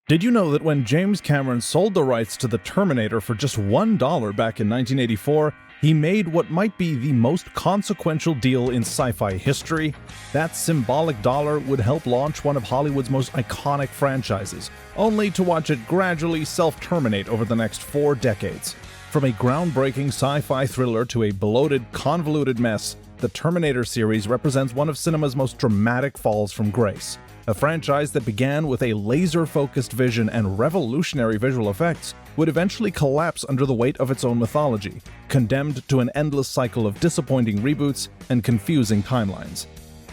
Did you know that when James Cameron sold the rights to the Terminator for just $1 back in 1984, he made what might be the most consequential deal in sci-fi history? That symbolic dollar would help launch one of Hollywood's most iconic franchises, only to watch it gradually self-terminate over the next 4 decades. From a groundbreaking sci-fi thriller to a bloated, convoluted mess, the Terminator series represents one of cinema's most dramatic falls from grace. A franchise that began with a laser-focused vision and revolutionary visual effects would eventually collapse under the weight of its own mythology, condemned to an endless cycle of disappointing reboots and confusing timelines.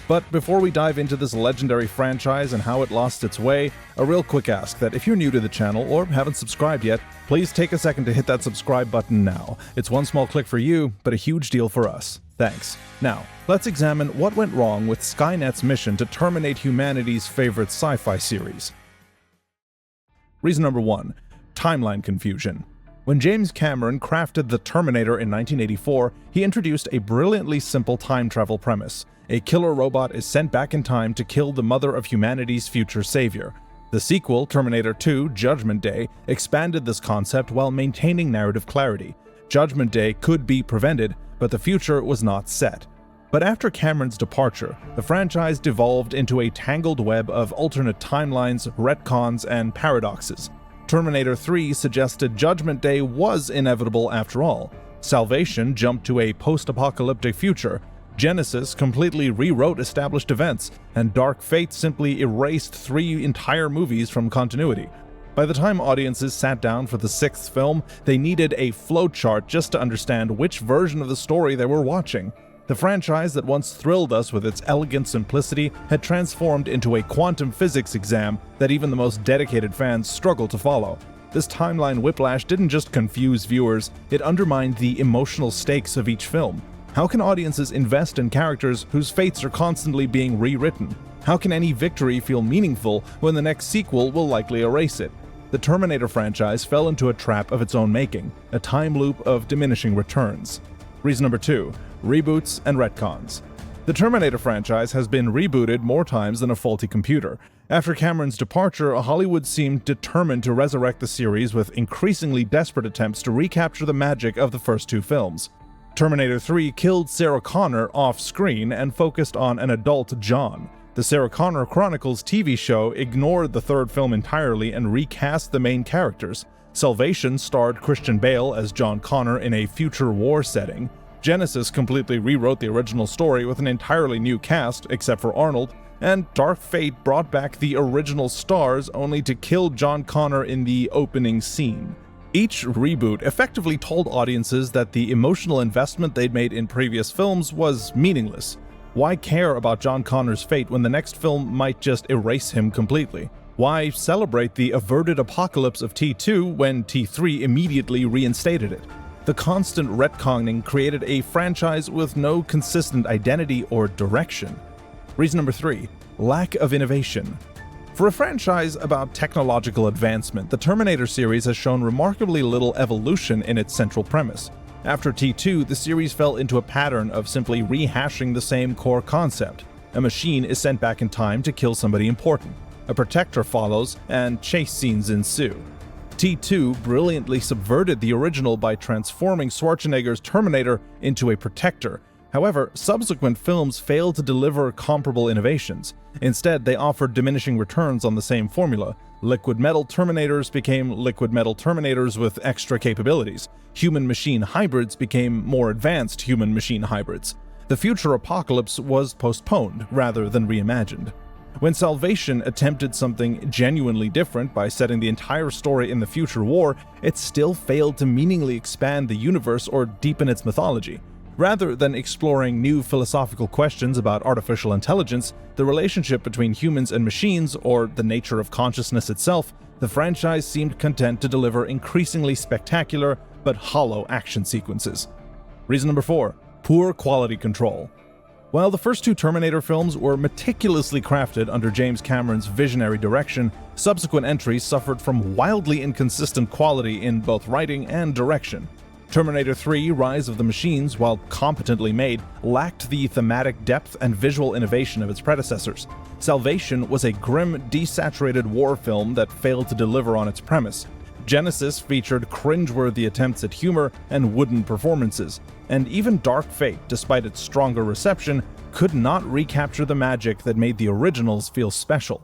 But before we dive into this legendary franchise and how it lost its way, a real quick ask that if you're new to the channel or haven't subscribed yet, please take a second to hit that subscribe button now. It's one small click for you, but a huge deal for us. Thanks. Now, let's examine what went wrong with Skynet's mission to terminate humanity's favorite sci-fi series. Reason number 1. Timeline confusion. When James Cameron crafted the Terminator in 1984, he introduced a brilliantly simple time travel premise. A killer robot is sent back in time to kill the mother of humanity's future savior. The sequel, Terminator 2: Judgment Day, expanded this concept while maintaining narrative clarity. Judgment Day could be prevented, but the future was not set. But after Cameron's departure, the franchise devolved into a tangled web of alternate timelines, retcons, and paradoxes. Terminator 3 suggested Judgment Day was inevitable after all. Salvation jumped to a post-apocalyptic future. Genesis completely rewrote established events, and Dark Fate simply erased 3 entire movies from continuity. By the time audiences sat down for the 6th film, they needed a flowchart just to understand which version of the story they were watching. The franchise that once thrilled us with its elegant simplicity had transformed into a quantum physics exam that even the most dedicated fans struggled to follow. This timeline whiplash didn't just confuse viewers, it undermined the emotional stakes of each film. How can audiences invest in characters whose fates are constantly being rewritten? How can any victory feel meaningful when the next sequel will likely erase it? The Terminator franchise fell into a trap of its own making, a time loop of diminishing returns. Reason number 2. Reboots and Retcons. The Terminator franchise has been rebooted more times than a faulty computer. After Cameron's departure, Hollywood seemed determined to resurrect the series with increasingly desperate attempts to recapture the magic of the first 2 films. Terminator 3 killed Sarah Connor off-screen and focused on an adult John. The Sarah Connor Chronicles TV show ignored the 3rd film entirely and recast the main characters. Salvation starred Christian Bale as John Connor in a future war setting. Genesis completely rewrote the original story with an entirely new cast, except for Arnold, and Dark Fate brought back the original stars only to kill John Connor in the opening scene. Each reboot effectively told audiences that the emotional investment they'd made in previous films was meaningless. Why care about John Connor's fate when the next film might just erase him completely? Why celebrate the averted apocalypse of T2 when T3 immediately reinstated it? The constant retconning created a franchise with no consistent identity or direction. Reason number 3. Lack of innovation. For a franchise about technological advancement, the Terminator series has shown remarkably little evolution in its central premise. After T2, the series fell into a pattern of simply rehashing the same core concept. A machine is sent back in time to kill somebody important. A protector follows, and chase scenes ensue. T2 brilliantly subverted the original by transforming Schwarzenegger's Terminator into a protector. However, subsequent films failed to deliver comparable innovations. Instead, they offered diminishing returns on the same formula. Liquid metal Terminators became liquid metal Terminators with extra capabilities. Human-machine hybrids became more advanced human-machine hybrids. The future apocalypse was postponed rather than reimagined. When Salvation attempted something genuinely different by setting the entire story in the future war, it still failed to meaningfully expand the universe or deepen its mythology. Rather than exploring new philosophical questions about artificial intelligence, the relationship between humans and machines, or the nature of consciousness itself, the franchise seemed content to deliver increasingly spectacular but hollow action sequences. Reason number 4. Poor quality control. While the first 2 Terminator films were meticulously crafted under James Cameron's visionary direction, subsequent entries suffered from wildly inconsistent quality in both writing and direction. Terminator 3: Rise of the Machines, while competently made, lacked the thematic depth and visual innovation of its predecessors. Salvation was a grim, desaturated war film that failed to deliver on its premise. Genesis featured cringeworthy attempts at humor and wooden performances, and even Dark Fate, despite its stronger reception, could not recapture the magic that made the originals feel special.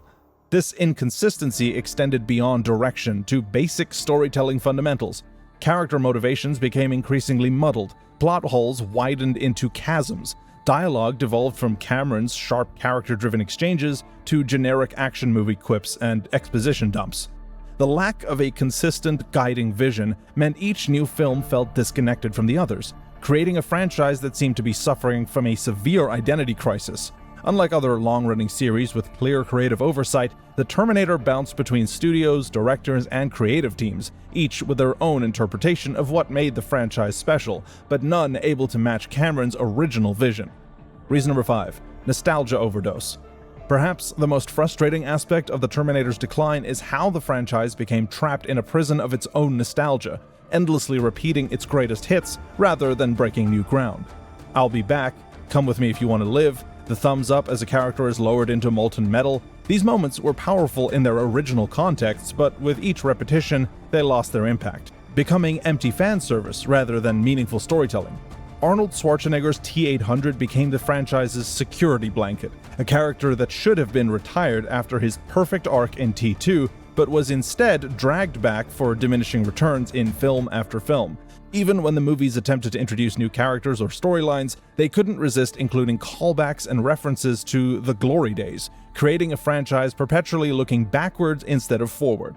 This inconsistency extended beyond direction to basic storytelling fundamentals. Character motivations became increasingly muddled, plot holes widened into chasms, dialogue devolved from Cameron's sharp character-driven exchanges to generic action movie quips and exposition dumps. The lack of a consistent guiding vision meant each new film felt disconnected from the others, creating a franchise that seemed to be suffering from a severe identity crisis. Unlike other long-running series with clear creative oversight, the Terminator bounced between studios, directors, and creative teams, each with their own interpretation of what made the franchise special, but none able to match Cameron's original vision. Reason number 5. Nostalgia overdose. Perhaps the most frustrating aspect of the Terminator's decline is how the franchise became trapped in a prison of its own nostalgia, endlessly repeating its greatest hits rather than breaking new ground. I'll be back, come with me if you want to live, the thumbs up as a character is lowered into molten metal. These moments were powerful in their original contexts, but with each repetition, they lost their impact, becoming empty fan service rather than meaningful storytelling. Arnold Schwarzenegger's T-800 became the franchise's security blanket, a character that should have been retired after his perfect arc in T2, but was instead dragged back for diminishing returns in film after film. Even when the movies attempted to introduce new characters or storylines, they couldn't resist including callbacks and references to the glory days, creating a franchise perpetually looking backwards instead of forward.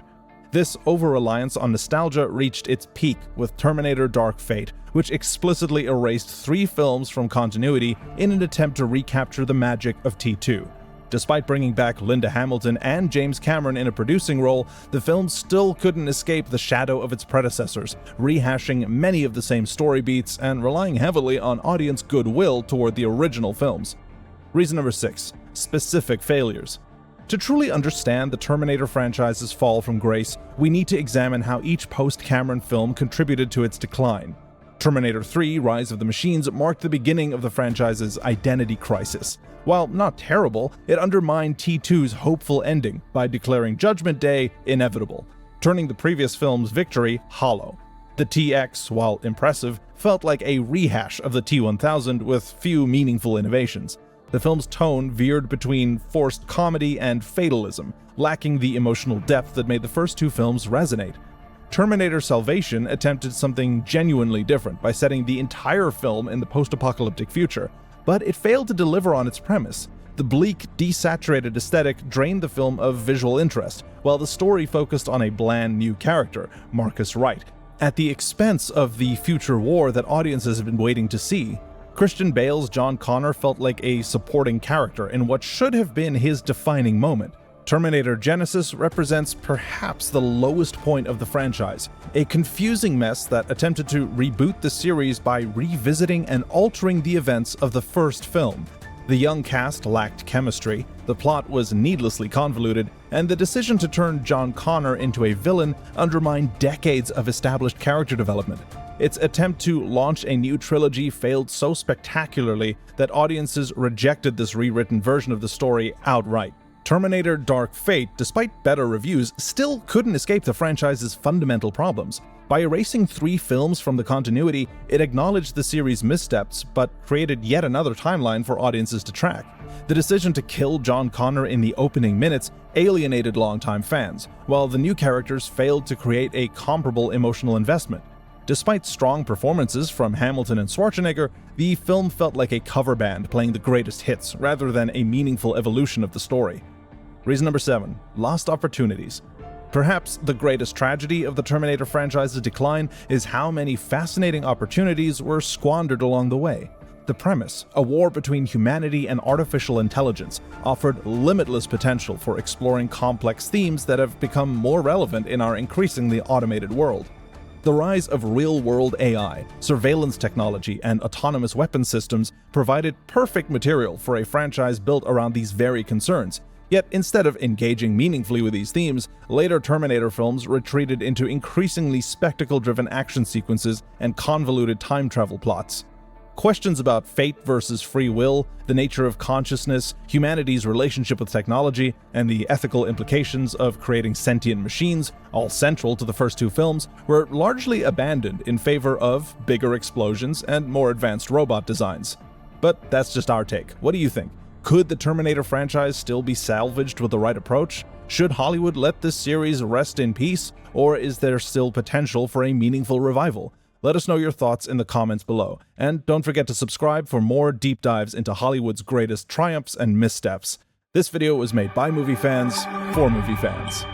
This over-reliance on nostalgia reached its peak with Terminator: Dark Fate, which explicitly erased 3 films from continuity in an attempt to recapture the magic of T2. Despite bringing back Linda Hamilton and James Cameron in a producing role, the film still couldn't escape the shadow of its predecessors, rehashing many of the same story beats and relying heavily on audience goodwill toward the original films. Reason number 6. Specific failures. To truly understand the Terminator franchise's fall from grace, we need to examine how each post-Cameron film contributed to its decline. Terminator 3: Rise of the Machines marked the beginning of the franchise's identity crisis. While not terrible, it undermined T2's hopeful ending by declaring Judgment Day inevitable, turning the previous film's victory hollow. The TX, while impressive, felt like a rehash of the T1000 with few meaningful innovations. The film's tone veered between forced comedy and fatalism, lacking the emotional depth that made the first 2 films resonate. Terminator Salvation attempted something genuinely different by setting the entire film in the post-apocalyptic future, but it failed to deliver on its premise. The bleak, desaturated aesthetic drained the film of visual interest, while the story focused on a bland new character, Marcus Wright, at the expense of the future war that audiences have been waiting to see. Christian Bale's John Connor felt like a supporting character in what should have been his defining moment. Terminator Genesis represents perhaps the lowest point of the franchise, a confusing mess that attempted to reboot the series by revisiting and altering the events of the first film. The young cast lacked chemistry, the plot was needlessly convoluted, and the decision to turn John Connor into a villain undermined decades of established character development. Its attempt to launch a new trilogy failed so spectacularly that audiences rejected this rewritten version of the story outright. Terminator: Dark Fate, despite better reviews, still couldn't escape the franchise's fundamental problems. By erasing 3 films from the continuity, it acknowledged the series' missteps, but created yet another timeline for audiences to track. The decision to kill John Connor in the opening minutes alienated longtime fans, while the new characters failed to create a comparable emotional investment. Despite strong performances from Hamilton and Schwarzenegger, the film felt like a cover band playing the greatest hits rather than a meaningful evolution of the story. Reason number 7. Lost opportunities. Perhaps the greatest tragedy of the Terminator franchise's decline is how many fascinating opportunities were squandered along the way. The premise, a war between humanity and artificial intelligence, offered limitless potential for exploring complex themes that have become more relevant in our increasingly automated world. The rise of real-world AI, surveillance technology, and autonomous weapon systems provided perfect material for a franchise built around these very concerns, Yet instead of engaging meaningfully with these themes, later Terminator films retreated into increasingly spectacle-driven action sequences and convoluted time travel plots. Questions about fate versus free will, the nature of consciousness, humanity's relationship with technology, and the ethical implications of creating sentient machines, all central to the first two films, were largely abandoned in favor of bigger explosions and more advanced robot designs. But that's just our take. What do you think? Could the Terminator franchise still be salvaged with the right approach? Should Hollywood let this series rest in peace, or is there still potential for a meaningful revival? Let us know your thoughts in the comments below, and don't forget to subscribe for more deep dives into Hollywood's greatest triumphs and missteps. This video was made by movie fans, for movie fans.